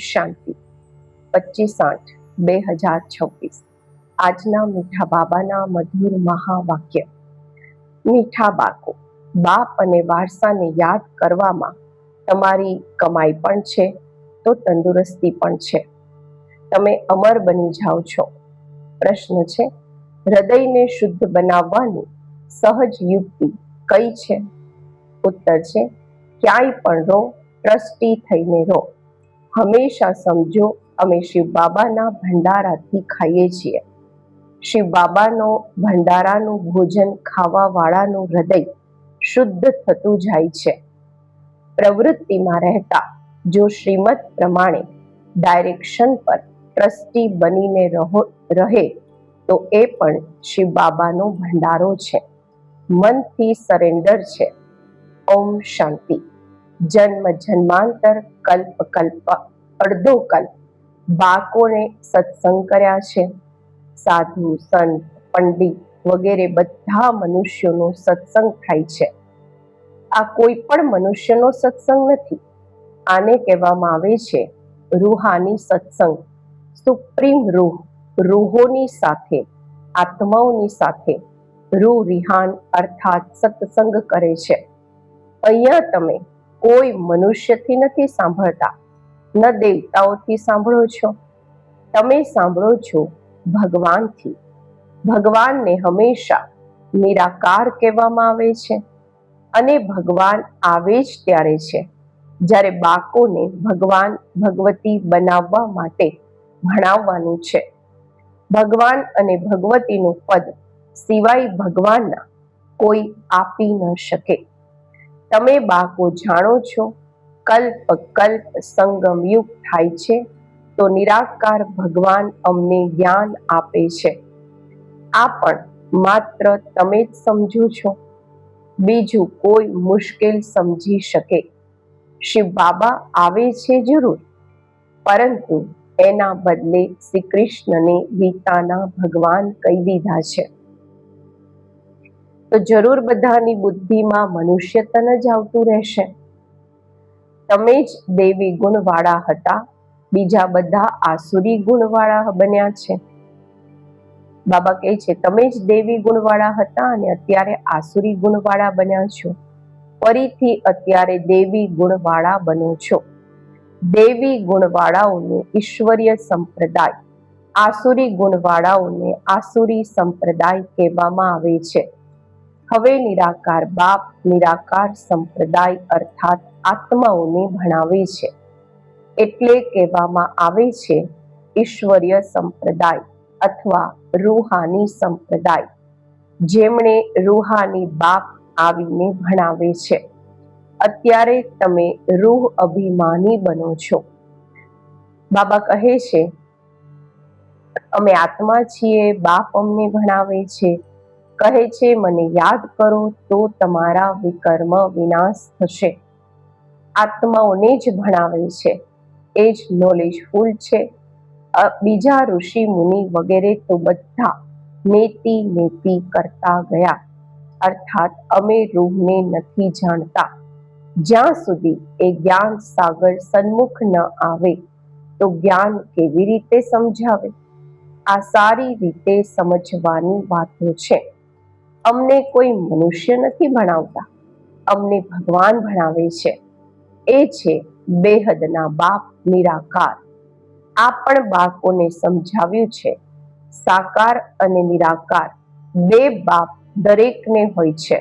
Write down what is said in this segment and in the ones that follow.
શાંતિ 25/8/2026। આજના મીઠા બાબાના મધુર મહાવાક્ય। મીઠા બાળકો, બાપ અને વારસાને યાદ કરવામાં તમારી કમાઈ પણ છે તો તંદુરસ્તી પણ છે। તમે અમર બની જાઓ છો। પ્રશ્ન છે, હૃદયને શુદ્ધ બનાવવાની સહજ યુક્તિ કઈ છે? ઉત્તર છે, ક્યાંય પણ રહો, ટ્રસ્ટી થઈને રહો। હંમેશા સમજો, અમે શિવ બાબાના ભંડારાથી ખાઈએ છીએ। શિવ બાબાનો ભંડારાનું ભોજન ખાવા વાળાનું હૃદય શુદ્ધ થતું જાય છે। પ્રવૃત્તિમાં રહેતા જો શ્રીમત પ્રમાણે ડાયરેક્શન પર ટ્રસ્ટી બનીને રહે તો એ પણ શિવ બાબાનો ભંડારો છે। મનથી સરેન્ડર છે। ઓમ શાંતિ। જન્મ જન્માંતર કલ્પ કલ્પ અડધો કલ્પ બાળકોને સત્સંગ કર્યા છે। સાધુ, સંત, પંડિત વગેરે બધા મનુષ્યોનો સત્સંગ થાય છે। આ કોઈ પણ મનુષ્યનો સત્સંગ નથી। આને કહેવામાં આવે છે રૂહાની સત્સંગ। સુપ્રીમ રૂહ રૂહોની સાથે, આત્માઓની સાથે રૂહ રિહાન અર્થાત સત્સંગ કરે છે। અહીંયા તમે કોઈ મનુષ્યથી નથી સાંભળતા, ન દેવતાઓથી સાંભળો છો, તમે સાંભળો છો ભગવાનથી। ભગવાનને હંમેશા નિરાકાર કહેવામાં આવે છે અને ભગવાન આવે જ ત્યારે છે જ્યારે બાળકોને ભગવાન ભગવતી બનાવવા માટે ભણાવવાનું છે। ભગવાન અને ભગવતીનું પદ સિવાય ભગવાનના કોઈ આપી ન શકે। તમે બાળકો જાણો છો, કલ્પ કલ્પ સંગમ યુગ થાય છે તો નિરાકાર ભગવાન અમને જ્ઞાન આપે છે। આ પણ માત્ર તમે જ સમજો છો, બીજું કોઈ મુશ્કેલ સમજી શકે। શિવ બાબા આવે છે જરૂર, પરંતુ એના બદલે શ્રી કૃષ્ણને ગીતાના ભગવાન કહી દીધા છે। તો જરૂર બધાની બુદ્ધિમાં મનુષ્યતન જ આવતું રહેશે। તમે જ દેવી ગુણવાળા હતા, બીજા બધા આસુરી ગુણવાળા બન્યા છે। બાબા કહે છે, તમે જ દેવી ગુણવાળા હતા અને અત્યારે આસુરી ગુણવાળા બન્યા છો। ફરીથી અત્યારે દેવી ગુણવાળા બનો છો। દેવી ગુણવાળાઓને ઈશ્વરીય સંપ્રદાય, આસુરી ગુણવાળાઓને આસુરી સંપ્રદાય કહેવામાં આવે છે। હવે નિરાકાર બાપ નિરાકાર સંપ્રદાય અર્થાત આત્માઓને ભણાવે છે, એટલે કહેવામાં આવે છે ઈશ્વરીય સંપ્રદાય અથવા રૂહાની સંપ્રદાય, જેમણે રૂહાની બાપ આવીને ભણાવે છે। અત્યારે તમે રૂહ અભિમાની બનો છો। બાબા કહે છે, અમે આત્મા છીએ, બાપ અમને ભણાવે છે, કહે છે મને યાદ કરો તો તમારા વિકર્મ વિનાશ થશે। આત્માઓને જ ભણાવે છે, એ જ નોલેજફુલ છે। બીજા ઋષિ મુનિ વગેરે તો બધા નેતિ નેતિ કરતા ગયા, અર્થાત અમે રૂહને નથી જાણતા। જ્યાં સુધી એ જ્ઞાન સાગર સન્મુખ ન આવે તો જ્ઞાન કેવી રીતે સમજાવે? આ સારી રીતે સમજવાની વાતો છે। અમને કોઈ મનુષ્ય નથી ભણાવતા, અમને ભગવાન ભણાવે છે। એ છે બેહદના બાપ નિરાકાર। આ પણ બાળકોને સમજાવ્યું છે, સાકાર અને નિરાકાર બે બાપ દરેકને હોય છે,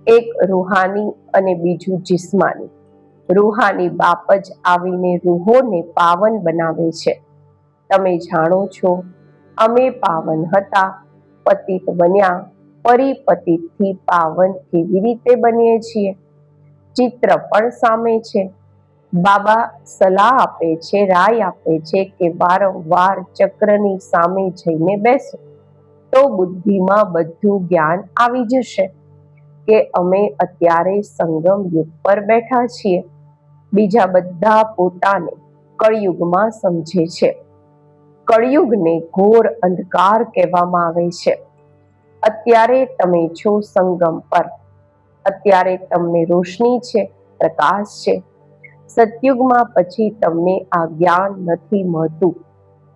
એક રૂહાની અને બીજું જિસ્માની। રૂહાની બાપ જ આવીને રૂહોને પાવન બનાવે છે। તમે જાણો છો, અમે પાવન હતા, પતિત બન્યા, ફરી પતિતથી પાવન કેવી રીતે બનીએ છીએ? ચિત્ર પણ સામે છે। બાબા સલાહ આપે છે, રાય આપે છે કે વારંવાર ચક્રની સામે જઈને બેસો તો બુદ્ધિમાં બધું જ્ઞાન આવી જશે કે અમે અત્યારે સંગમ યુગ પર બેઠા છીએ। બીજા બધા પોતાને કળયુગમાં સમજે છે। કળયુગને ઘોર અંધકાર કહેવામાં આવે છે। અત્યારે તમે છો સંગમ પર, અત્યારે તમને રોશની છે, પ્રકાશ છે। સતયુગમાં પછી તમને આ જ્ઞાન નથી મળતું.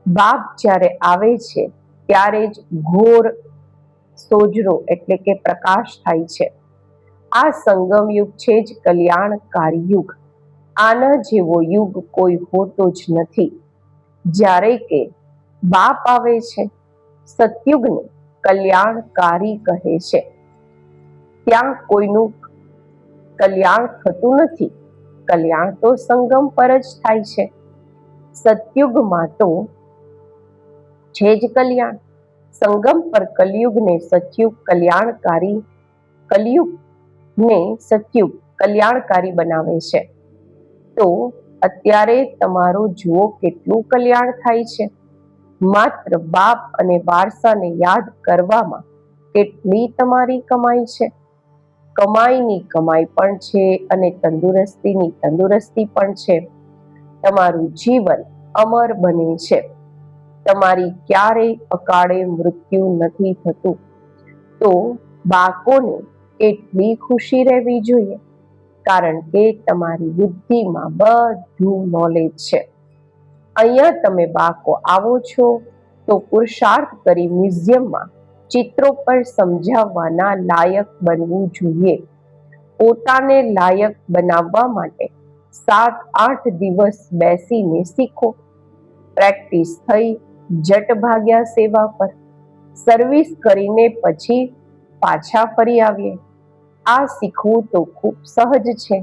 બાપ જ્યારે આવે છે ત્યારે જ ઘોર સોજરો એટલે કે પ્રકાશ થાય છે. આ સંગમ યુગ છે જ કલ્યાણકારી યુગ. આના જેવો યુગ કોઈ હોતો જ નથી. જ્યારે કે બાપ આવે છે, સતયુગને કલ્યાણકારી કહે છે. ત્યાં કોઈનું કલ્યાણ થતું નથી. કલ્યાણ તો સંગમ પર જ થાય છે. સતયુગમાં તો છે જ કલ્યાણ. સંગમ પર કલયુગને સતયુગ કલ્યાણકારી બનાવે છે. તો અત્યારે તમારું જુઓ કેટલું કલ્યાણ થાય છે. માત્ર બાપ અને વારસાને યાદ કરવામાં કેટલી તમારી કમાઈ છે. કમાઈની કમાઈ પણ છે અને તંદુરસ્તીની તંદુરસ્તી પણ છે. તમારું જીવન અમર બને છે. તમારી ક્યારેય અકાળે મૃત્યુ નથી થતું. તો બાળકોને એટલી ખુશી રહેવી જોઈએ, કારણ કે તમારી બુદ્ધિમાં બધું નોલેજ છે. અહીંયા તમે બાળકો આવો છો તો પુરુષાર્થ કરી મ્યુઝિયમમાં ચિત્રો પર સમજાવવાના લાયક બનવું જોઈએ. પોતાને લાયક બનાવવા માટે 7-8 દિવસ બેસીને શીખો. પ્રેક્ટિસ થઈ, જટ ભાગ્યા સેવા પર. સર્વિસ કરીને પછી પાછા ફરી આવીએ. આ શીખવું તો ખૂબ સહજ છે.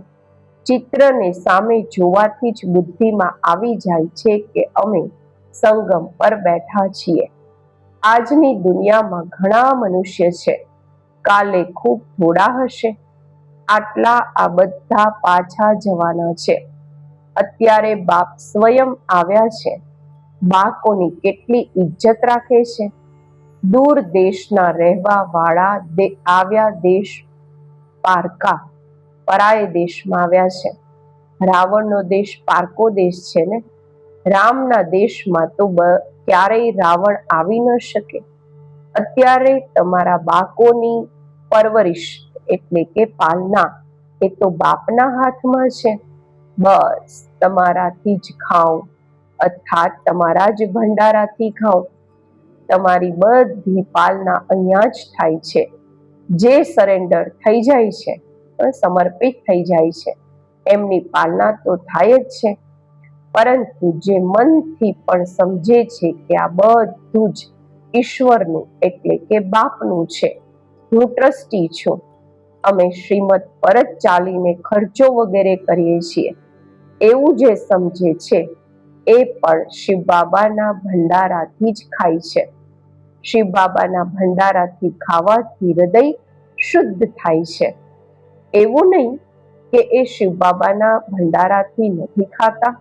ચિત્રને સામે જોવાથી જ બુદ્ધિમાં આવી જાય છે કે અમે સંગમ પર બેઠા છીએ. આજની દુનિયામાં ઘણા મનુષ્ય છે, કાલે ખૂબ થોડા હશે. આટલા આ બધા પાછા જવાના છે. અત્યારે બાપ સ્વયં આવ્યા છે. બાળકોની કેટલી ઇજ્જત રાખે છે. દૂર દેશના રહેવા વાળા આવ્યા દેશ પારકા, પરાય દેશમાં આવ્યા છે. રાવણનો દેશ પારકો દેશ છે ને. રામના દેશમાં તો ક્યારેય રાવણ આવી ન શકે. અત્યારે તમારા બાળકોની પરવરિશ એટલે કે પાલના એ તો બાપના હાથમાં છે. બસ તમારાથી જ ખાઉં, અર્થાત તમારા જ ભંડારાથી ખાઉં. તમારી બધી પાલના અહીંયા જ થાય છે. જે સરેન્ડર થઈ જાય છે, સમર્પિત થઈ જાય છે, એમની પાલના તો થાય જ છે. પરંતુ જે મનથી પણ સમજે છે કે આ બધું જ ઈશ્વરનું એટલે કે બાપનું છે, હું ટ્રસ્ટી છું, અમે શ્રીમત પર જ ચાલીને ખર્ચો વગેરે કરીએ છીએ, એવું જે સમજે છે એ પણ શિવ બાબાના ભંડારાથી જ ખાય છે. શિવ બાબાના ભંડારાથી ખાવાથી હૃદય શુદ્ધ થાય છે. એવું નહીં કે એ શિવ બાબાના ભંડારાથી નથી ખાતા.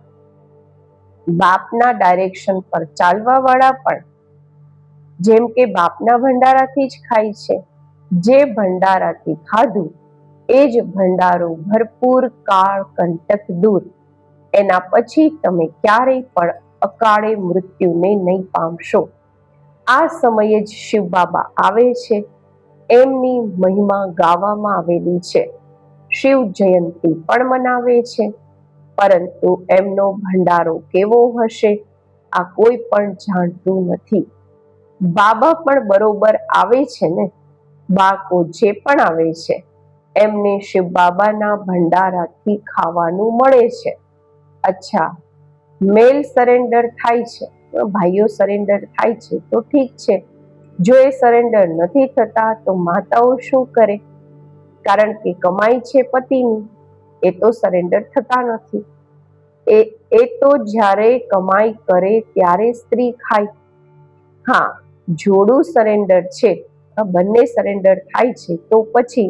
બાપના ડાયરેક્શન પર ચાલવા વાળા પણ જેમ કે બાપના ભંડારાથી જ ખાય છે. જે ભંડારાથી ખાધું એ જ ભંડારો ભરપૂર કાળ કંટક દૂર. એના પછી તમે ક્યારેય પણ અકાળે મૃત્યુને નહીં પામશો. આ સમયે જ શિવ બાબા આવે છે. એમની મહિમા ગાવામાં આવેલી છે. શિવ જયંતી પણ મનાવે છે. પરંતુ એમનો ભંડારો કેવો હશે આ કોઈ પણ જાણતું નથી. બાબા પણ બરોબર આવે છે ને. બાળકો જે પણ આવે છે એમને શિવ બાબાના ભંડારાથી ખાવાનું મળે છે. અચ્છા, મેલ સરેન્ડર થાય છે, ભાઈઓ સરેન્ડર થાય છે તો ઠીક છે. જો એ સરેન્ડર નથી થતા તો માતાઓ શું કરે? કારણ કે કમાઈ છે પતિની, એ તો સરેન્ડર થતા નથી. એ તો જ્યારે કમાઈ કરે ત્યારે સ્ત્રી ખાય. હા, જોડું સરેન્ડર છે, બંને સરેન્ડર થાય છે તો પછી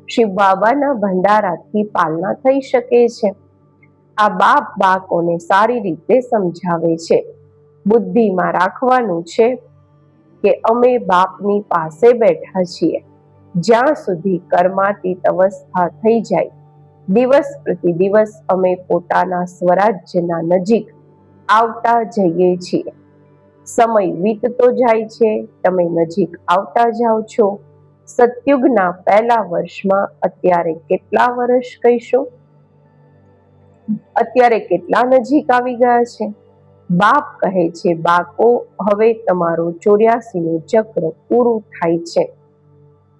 શિવ બાબાના ભંડારાથી પાલના થઈ શકે છે. આ બાપ બાળકોને સારી રીતે સમજાવે છે. બુદ્ધિમાં રાખવાનું છે કે અમે બાપની પાસે બેઠા છીએ. જ્યાં સુધી કર્માતીત અવસ્થા થઈ જાય, દિવસ પ્રતિ દિવસ અમે પોતાના સ્વરાજ્યના નજીક આવતા જઈએ છીએ. સમય વીતતો જાય છે, તમે નજીક આવતા જાઓ છો. સતયુગના પહેલા વર્ષમાં અત્યારે કેટલા વર્ષ કહીશું? અત્યારે કેટલા નજીક આવી ગયા છે. બાપ કહે છે, બાકો હવે તમારું 84નું ચક્ર પૂરું થાય છે.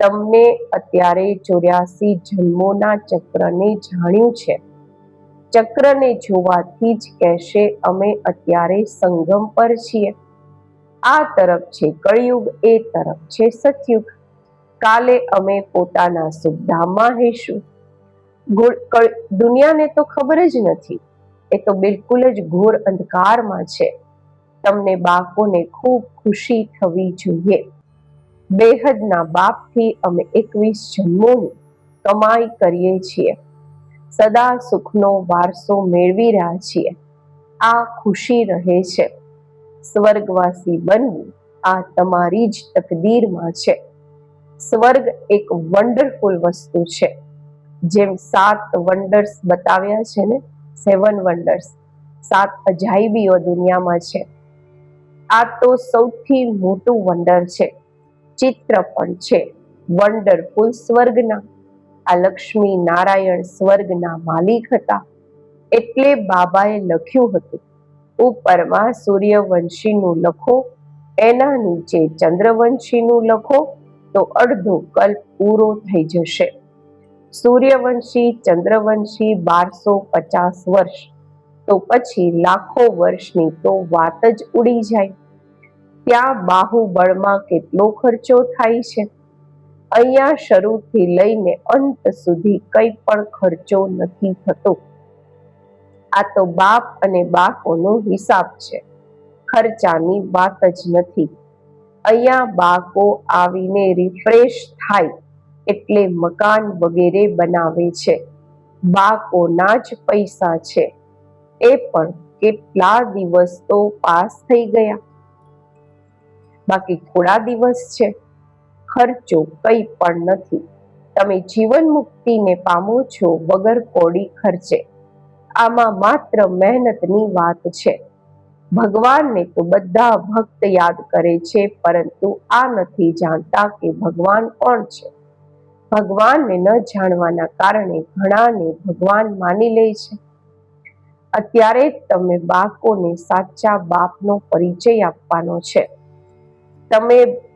તમને અત્યારે 84 જન્મોના ચક્રને જાણ્યું છે. ચક્રને જોવાથી જ કહેશે અમે અત્યારે સંગમ પર છીએ. આ તરફ છે કળિયુગ, એ તરફ છે સતયુગ. કાલે અમે પોતાના સુખધામમાં હઈશું. દુનિયાને તો ખબર જ નથી, એ તો બિલકુલ જ ઘોર અંધકારમાં છે. તમને બાળકોને ખૂબ ખુશી થવી જોઈએ. બેહદના બાપથી અમે 21 જન્મોની કમાઈ કરીએ છીએ. સદા સુખનો વારસો મેળવી રહ્યા છીએ. આ ખુશી રહે છે. સ્વર્ગવાસી બનવું આ તમારી જ તકદીરમાં છે. સ્વર્ગ એક વન્ડરફુલ વસ્તુ છે. જેમ 7 વન્ડર્સ બતાવ્યા છે ને, 7 વન્ડર્સ, 7 અજાયબીઓ દુનિયામાં છે. આ તો સૌથી મોટું વન્ડર છે. ચિત્ર પણ છે વન્ડરફુલ સ્વર્ગના. આ લક્ષ્મી નારાયણ સ્વર્ગના માલિક હતા. એટલે બાબાએ લખ્યું હતું, ઉપરમાં સૂર્યવંશીનું લખો, એના નીચે ચંદ્રવંશીનું લખો તો અડધો કલ્પ પૂરો થઈ જશે. સૂર્યવંશી ચંદ્રવંશી 1250 વર્ષ, તો પછી લાખો વર્ષની તો વાત જ ઉડી જાય. ત્યાં બાહુબળમાં કેટલો ખર્ચો થાય છે. અહીંયા શરૂથી લઈને અંત સુધી કંઈ પણ ખર્ચો નથી થતો. આ તો બાપ અને બાળકોનો હિસાબ છે. ખર્ચાની વાત જ નથી. અહીંયા બાળકો આવીને રિફ્રેશ થાય એટલે મકાન વગેરે બનાવે છે. બાળકોના જ પૈસા છે. એ પણ કેટલા દિવસ તો પાસ થઈ ગયા, બાકી થોડા દિવસ છે. ખર્ચો કંઈ પણ નથી. તમે જીવન મુક્તિને પામો છો વગર કોડી ખર્ચે. આમાં માત્ર મહેનતની વાત છે. ભગવાનને તો બધા ભક્ત યાદ કરે છે, પરંતુ આ નથી જાણતા કે ભગવાન કોણ છે. ભગવાનને ન જાણવાના કારણે ઘણાને ભગવાન માની લે છે. અત્યારે તમે બાળકોને સાચા બાપનો પરિચય આપવાનો છે.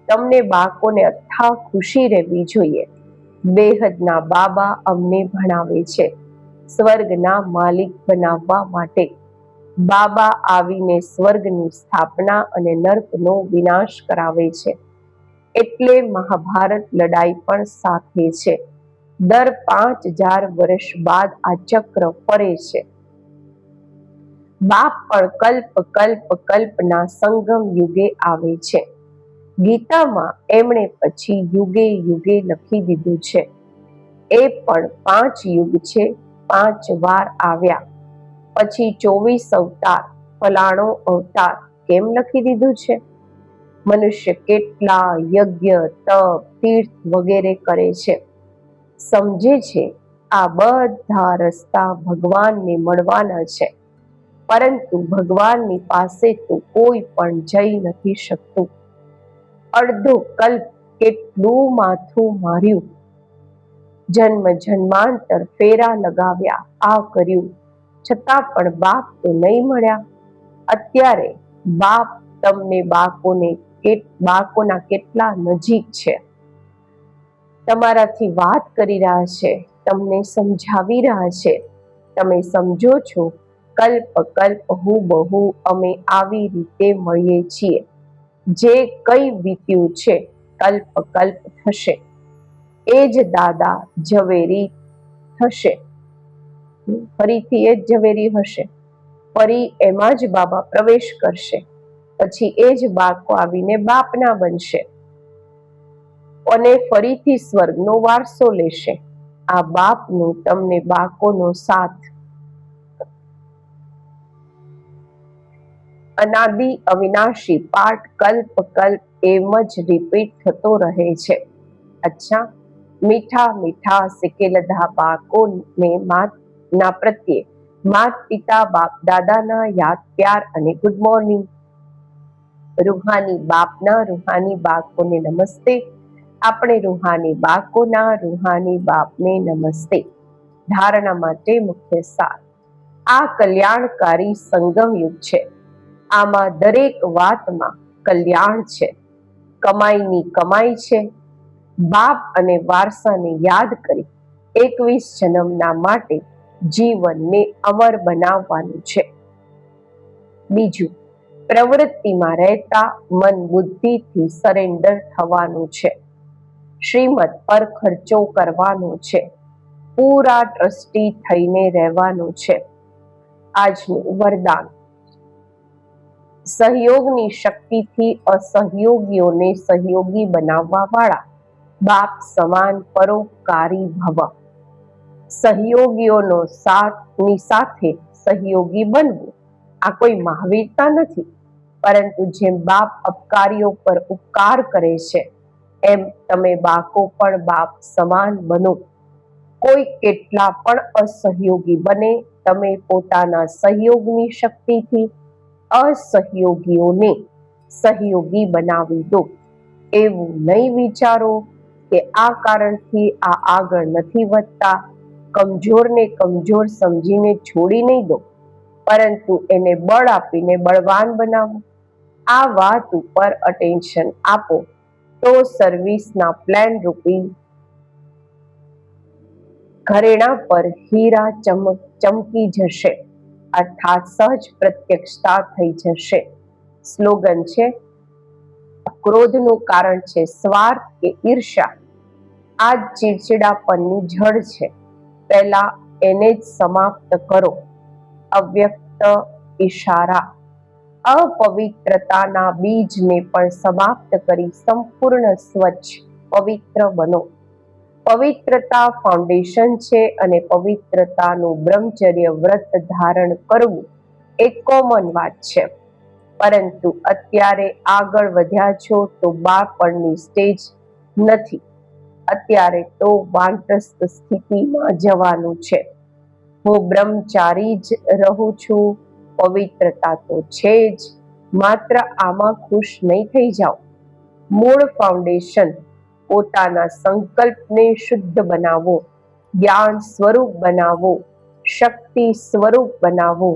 તમને બાળકોને અથાગ ખુશી રહેવી જોઈએ. બેહદના બાબા અમને ભણાવે છે સ્વર્ગના માલિક બનાવવા માટે. બાબા આવીને સ્વર્ગની સ્થાપના અને નર્કનો વિનાશ કરાવે છે. એટલે મહાભારત લડાઈ પણ સાથે છે. દર 5000 વર્ષ બાદ આ ચક્ર ફરે છે. બાપ પણ કલ્પના સંગમ યુગે આવે છે. ગીતામાં એમણે પછી યુગે યુગે લખી દીધું છે. એ પણ 5 યુગ છે, 5 વાર આવ્યા. પછી 24 અવતાર, ફલાણો અવતાર કેમ લખી દીધું છે? મનુષ્ય કેટલા યજ્ઞ, તપ, તીર્થ વગેરે કરે છે. સમજે છે આ બધા રસ્તા ભગવાનને મળવાના છે, પરંતુ ભગવાનની પાસે તો કોઈ પણ જઈ નથી શકતું. અડધો કલ્પ કેટલું માથું માર્યું, જન્મ જન્માંતર ફેરા લગાવ્યા, આ કર્યું, છતાં પણ બાપ તો નહીં મળ્યા. અત્યારે બાપ તમને બાળકોના કેટલા નજીક છે. તમારાથી વાત કરી રહ્યા છે, તમને સમજાવી રહ્યા છે. તમે સમજો છો કલ્પ હુબહુ અમે આવી રીતે મળીએ છીએ. જે કઈ વીત્યું છે કલ્પ થશે. એ જ દાદા ઝવેરી થશે. ફરીથી એ જ ઝવેરી હશે. ફરી એમાં જ બાબા પ્રવેશ કરશે. પછી એ જ બાળકો આવીને બાપના બનશે અને ફરીથી સ્વર્ગનો વારસો લેશે. આ બાપનો તમને બાળકોનો સાથ અનાદિ અવિનાશી પાઠ કલ્પ એમ જ રિપીટ થતો રહે છે. અચ્છા, મીઠા મીઠા સિકેલધા બાળકોને માતના પ્રત્યે માત પિતા બાપ દાદાના યાદ પ્યાર અને ગુડ મોર્નિંગ. રૂહાની બાપના રૂહાની બાળકોને નમસ્તે. આપણે રૂહાની બાળકોના રૂહાની બાપને નમસ્તે. ધારણા માટે મુખ્ય સાર. આ કલ્યાણકારી સંગમ યુગ છે. આમાં દરેક વાતમાં કલ્યાણ છે. કમાઈની કમાઈ છે. બાપ અને વારસાને યાદ કરી 21 જન્મના માટે જીવનને અમર બનાવવાનું છે. બીજું, પ્રવૃત્તિમાં રહેતા મન બુદ્ધિથી સરેન્ડર થવાનું છે. શ્રીમત પર ખર્ચો કરવાનો છે. પૂરા ટ્રસ્ટી થઈને રહેવાનું છે. આજનું વરદાન: સહયોગની શક્તિથી અસહયોગીઓને સહયોગી બનાવવા વાળા બાપ સમાન પરોપકારી ભવ. સહયોગીઓનો સાથની સાથે સહયોગી બનવું આ કોઈ મહાવીરતા નથી, પરંતુ જેમ બાપ અપકારીઓ પર ઉપકાર કરે છે એમ તમે બાકો પણ બાપ સમાન બનો. કોઈ કેટલા પણ અસહયોગી બને, તમે પોતાના સહયોગની શક્તિથી અસહયોગીઓને સહયોગી બનાવી દો. એવું નહીં વિચારો કે આ કારણથી આ આગળ નથી વધતા, કમજોરને કમજોર સમજીને છોડી નહીં દો, પરંતુ એને બળ આપીને બળવાન બનાવો. આ વાત ઉપર અટેન્શન આપો તો સર્વિસના પ્લાન રૂપી ઘરેણા પર હીરા ચમકી જશે, અર્થાત સહજ પ્રત્યક્ષતા થઈ જશે. સ્લોગન છે: ક્રોધનું કારણ છે સ્વાર્થ કે ઈર્ષા. આ ચીડચીડાપનની જડ છે. પહેલા એને જ સમાપ્ત કરો. અવ્યક્ત ઈશારા: અપવિત્રતાના બીજને પણ સમાપ્ત કરી સંપૂર્ણ સ્વચ્છ પવિત્ર બનો. પવિત્રતા ફાઉન્ડેશન છે અને પવિત્રતાનું બ્રહ્મચર્ય વ્રત ધારણ કરવું એ કોમન વાત છે. પરંતુ અત્યારે આગળ વધ્યા છો તો બાળપણની સ્ટેજ નથી. અત્યારે તો વાનપ્રસ્થ સ્થિતિમાં જવાનું છે. હું બ્રહ્મચારી જ રહું છું, પવિત્રતા તો છે જ, માત્ર આમાં ખુશ નહીં થઈ જાઓ. મૂળ ફાઉન્ડેશન પોતાના સંકલ્પને શુદ્ધ બનાવો, જ્ઞાન સ્વરૂપ બનાવો, શક્તિ સ્વરૂપ બનાવો.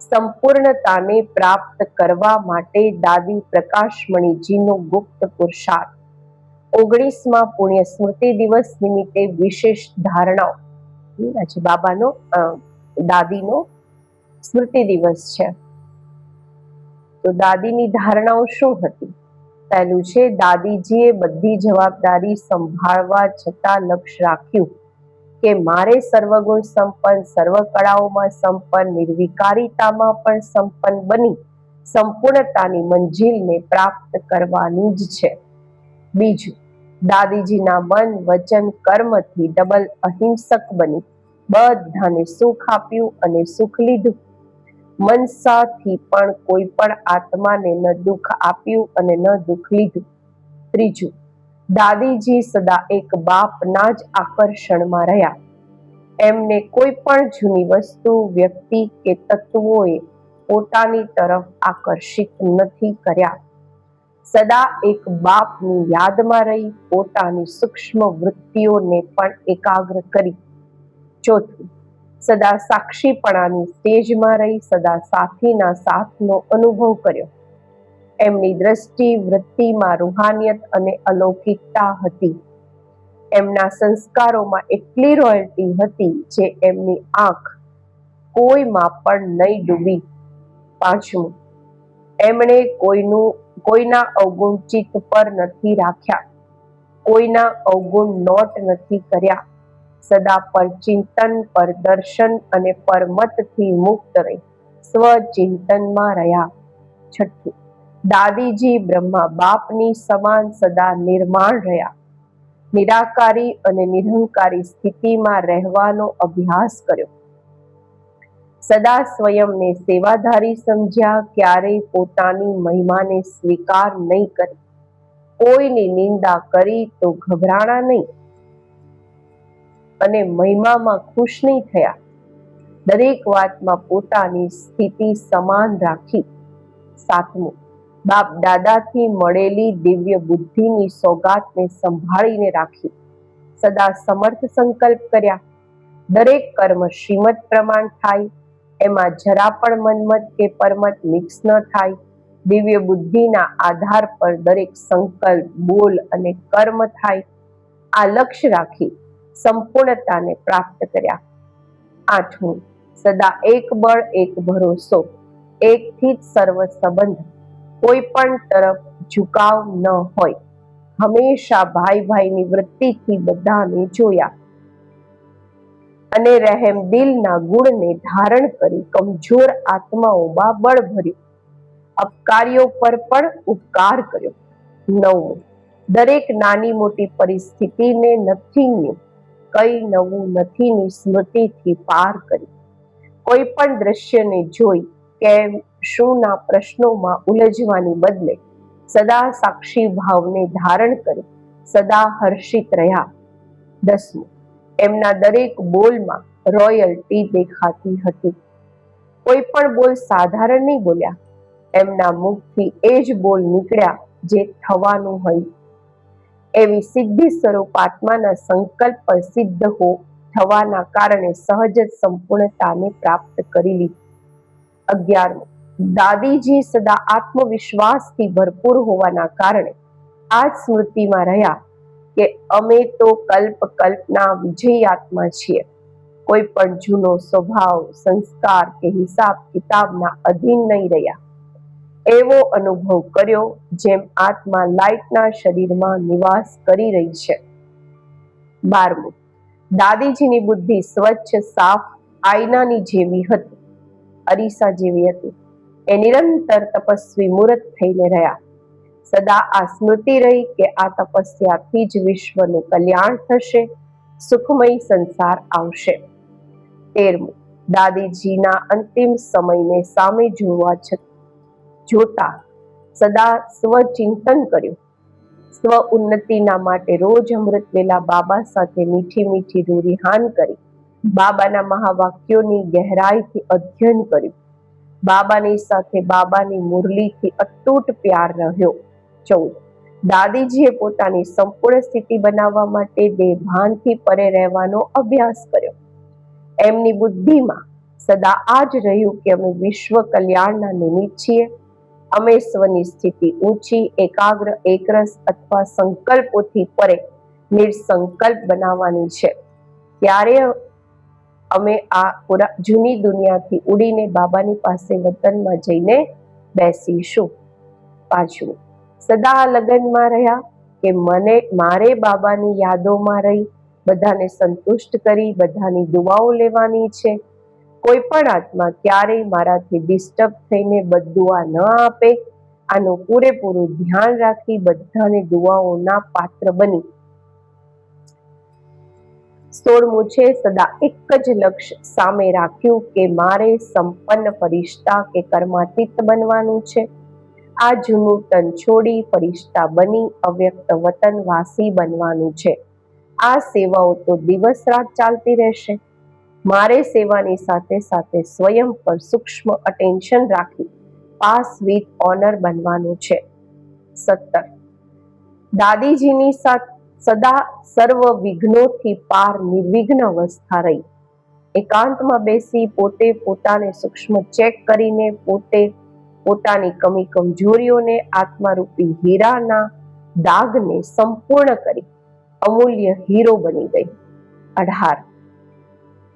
સંપૂર્ણતાને પ્રાપ્ત કરવા માટે દાદી પ્રકાશમણીજીનો ગુપ્ત પુરુષાર્થ. 19મા પુણ્ય સ્મૃતિ દિવસ નિમિત્તે વિશેષ ધારણાઓ. આજે બાબાનો દાદીનો સ્મૃતિ દિવસ છે, તો દાદીની ધારણાઓ શું હતી? પહેલું છે, દાદીજીએ બધી જવાબદારી સંભાળવા છતાં લક્ષ્ય રાખ્યું કે મારે સર્વગુણ સંપન્ન, સર્વ કળાઓમાં સંપન્ન, નિર્વિકારિતામાં પણ સંપન્ન બની સંપૂર્ણતાની મંજિલને પ્રાપ્ત કરવાની જ છે. બીજું, દાદીજીના મન, વચન, કર્મથી ડબલ અહિંસક બની બધાને સુખ આપ્યું અને સુખ લીધું. મનસાથી પણ કોઈ પણ આત્માને ન દુઃખ આપ્યું અને ન દુઃખ લીધું. ત્રીજું, દાદીજી સદા એક બાપના જ આકર્ષણમાં રહ્યા. એમને કોઈ પણ જૂની વસ્તુ, વ્યક્તિ કે તત્વોએ પોતાની તરફ આકર્ષિત નથી કર્યા. સદા એક બાપની યાદમાં રહી પોતાની સૂક્ષ્મ વૃત્તિઓને પણ એકાગ્ર કરી. ચોથું, સદા સાક્ષીપણાની સ્ટેજમાં રહી સદા સાથીના સાથનો અનુભવ કર્યો. એમની દ્રષ્ટિ વૃત્તિમાં રૂહાનિયત અને અલૌકિકતા હતી. એમના સંસ્કારોમાં એટલી રોયલ્ટી હતી જે એમની આંખ કોઈમાં પણ નહીં ડૂબી. પાંચમું, એમણે કોઈના અવગુણ ચિત્ત પર નથી રાખ્યા, કોઈના અવગુણ નોટ નથી કર્યા. સદા પર ચિંતન, પર દર્શન અને પરમતથી મુક્ત રહી સ્વચિંતનમાં રહ્યા. છઠ્ઠું, દાદીજી બ્રહ્મા બાપની સમાન સદા નિર્માણ રહ્યા. નિરાકારી અને નિરહંકારી સ્થિતિમાં રહેવાનો અભ્યાસ કર્યો. સદા સ્વયંને સેવાધારી સમજ્યા, ક્યારેય પોતાની મહિમાને સ્વીકાર નહીં કરી. કોઈની નિંદા કરી તો ગભરાણા નહીં અને મહિમામાં ખુશ નહીં થયા. દરેક વાતમાં પોતાની સ્થિતિ સમાન રાખી. સાતમું, બાપ દાદાથી મળેલી દિવ્ય બુદ્ધિની સોગાતને સંભાળીને રાખી. સદા સમર્થ સંકલ્પ કર્યા. દરેક કર્મ શ્રીમત પ્રમાણ થાય, એમાં જરા પણ મનમત કે પરમત મિક્સ ન થાય. દિવ્ય બુદ્ધિના આધાર પર દરેક સંકલ્પ, બોલ અને કર્મ થાય. આ લક્ષ્ય રાખી સંપૂર્ણતાને પ્રાપ્ત કર્યા. 8મું, સદા એક બળ એક ભરોસો, એકથી જ સર્વ સંબંધ, કોઈ પણ તરફ ઝુકાવ ન હોય. હંમેશા ભાઈ ભાઈની વૃત્તિથી બધાને જોયા અને રહેમ દિલના ગુણને ધારણ કરી કમજોર આત્માઓમાં બળ ભર્યું. અપકારીઓ પર પણ ઉપકાર કર્યો. 9મું, દરેક નાની મોટી પરિસ્થિતિને નથીની, કઈ નવું નથીની સ્મૃતિથી પાર કરી. કોઈ પણ દ્રશ્યને જોઈ કેમ શુંના પ્રશ્નોમાં ઉલઝવાની બદલે સદા સાક્ષી ભાવને ધારણ કરી સદા હર્ષિત રહ્યા. 10મું, એમના દરેક બોલમાં રોયલ્ટી દેખાતી હતી. કોઈ પણ બોલ સાધારણ નહીં બોલ્યા, એમના મુખથી એ જ બોલ નીકળ્યા જે થવાનું હોય. એવી સિદ્ધિ સ્વરૂપ આત્માના સંકલ્પ પર સિદ્ધ થવાના કારણે સહજ જ સંપૂર્ણતાને પ્રાપ્ત કરી લીધી. 11મું, દાદીજી સદા આત્મવિશ્વાસથી ભરપૂર હોવાના કારણે આ સ્મૃતિમાં રહ્યા કે અમે તો કલ્પના વિજયી આત્મા છીએ. કોઈ પણ જૂનો સ્વભાવ, સંસ્કાર કે હિસાબ કિતાબના અધીન નહીં રહ્યા. એવો અનુભવ કર્યો જેમ આત્મા લાઇટના શરીરમાં નિવાસ કરી રહી છે. 12મું, દાદીજીની બુદ્ધિ સ્વચ્છ, સાફ, આયનાની જેવી હતી, અરીસા જેવી હતી. એ નિરંતર તપસ્વી મૂર્ત થઈને રહ્યા. સદા આ સ્મૃતિ રહી કે આ તપસ્યાથી જ વિશ્વનું કલ્યાણ થશે, સુખમય સંસાર આવશે. 13મું, દાદીજીના અંતિમ સમયને સામે જોતા સદા સ્વચિંતન કર્યું. સ્વ ઉન્નતિના માટે રોજ અમૃત વેલા બાબા સાથે મીઠી મીઠી રૂરિહાન કરી બાબાના મહાવાક્યોની ગહેરાઈથી અધ્યયન કર્યું. બાબાની સાથે બાબાની મુરલીથી અતૂટ પ્યાર રહ્યો. 14, દાદીજીએ પોતાની સંપૂર્ણ સ્થિતિ બનાવવા માટે દેહભાનથી પરે રહેવાનો અભ્યાસ કર્યો. એમની બુદ્ધિમાં સદા આ જ રહ્યું કે અમે વિશ્વ કલ્યાણના નિમિત્ત છીએ. અમે સ્વની સ્થિતિ ઊંચી, એકાગ્ર, એકરસ અથવા સંકલ્પોથી પરે નિર્સંકલ્પ બનાવવાની છે. ત્યારે અમે આ જૂની દુનિયાથી ઉડીને બાબાની પાસે વતનમાં જઈને બેસીશું. 5મું, સદા લગનમાં રહ્યા કે મારે બાબાની યાદોમાં રહી બધાને સંતુષ્ટ કરી બધાની દુઆઓ લેવાની છે. કોઈ પણ આત્મા ક્યારેય મારાથી ડિસ્ટર્બ થઈને બદદુઆ ન આપે. આનું પૂરેપૂરું ધ્યાન રાખી બધાને દુઆઓના પાત્ર બની. 16મું છે, સદા એક જ લક્ષ્ય સામે રાખ્યું કે મારે સંપન્ન ફરિશ્તા કે કર્માતીત બનવાનું છે. આ જૂનું તન છોડી ફરિશ્તા બની અવ્યક્ત વતન વાસી બનવાનું છે. આ સેવાઓ તો દિવસ રાત ચાલતી રહેશે. મારે સેવાની સાથે સાથે સ્વયં પર સૂક્ષ્મ અટેન્શન રાખી પાસ વિથ ઓનર બનવાનું છે. 17, દાદીજીની સદા સર્વ વિઘ્નોથી પાર નિર્વિઘ્ન અવસ્થા રહી. એકાંતમાં બેસી પોતે પોતાને સૂક્ષ્મ ચેક કરીને પોતાની કમી કમજોરીઓને આત્મારૂપી હીરાના દાગને સંપૂર્ણ કરી અમૂલ્ય હીરો બની ગઈ. 18,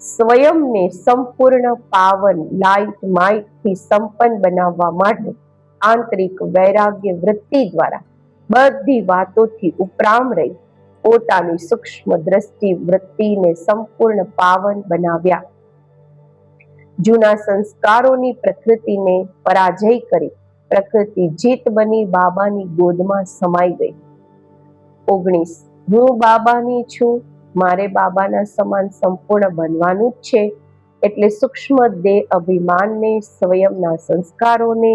સ્વયંને સંપૂર્ણ પાવન લાઇટ માઇટથી સંપન્ન બનાવવા માટે આંતરિક વૈરાગ્ય વૃત્તિ દ્વારા બધી વાતોથી ઉપરામ રહી પોતાની સૂક્ષ્મ દ્રષ્ટિ વૃત્તિને સંપૂર્ણ પાવન બનાવ્યા. જૂના સંસ્કારોની પ્રકૃતિને પરાજય કરી પ્રકૃતિ જીત બની બાબાની ગોદમાં સમાઈ ગઈ. 19, હું બાબાની છું, મારે બાબાના સમાન સંપૂર્ણ બનવાનું જ છે. એટલે સૂક્ષ્મ દેહ અભિમાનને, સ્વયંના સંસ્કારોને,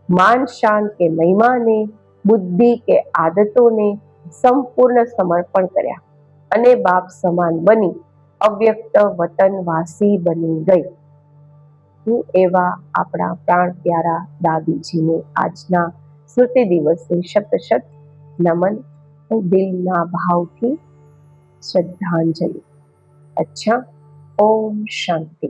માન શાન કે મહિમાને, બુદ્ધિ કે આદતોને સંપૂર્ણ સમર્પણ કર્યા અને બાપ સમાન બની અવ્યક્ત વતનવાસી બની ગઈ. હું એવા આપણા પ્રાણ પ્યારા દાદીજીને આજના સ્મૃતિ દિવસે શત શત નમન, દિલના ભાવથી શ્રદ્ધાંજલિ. અચ્છા, ઓમ શાંતિ.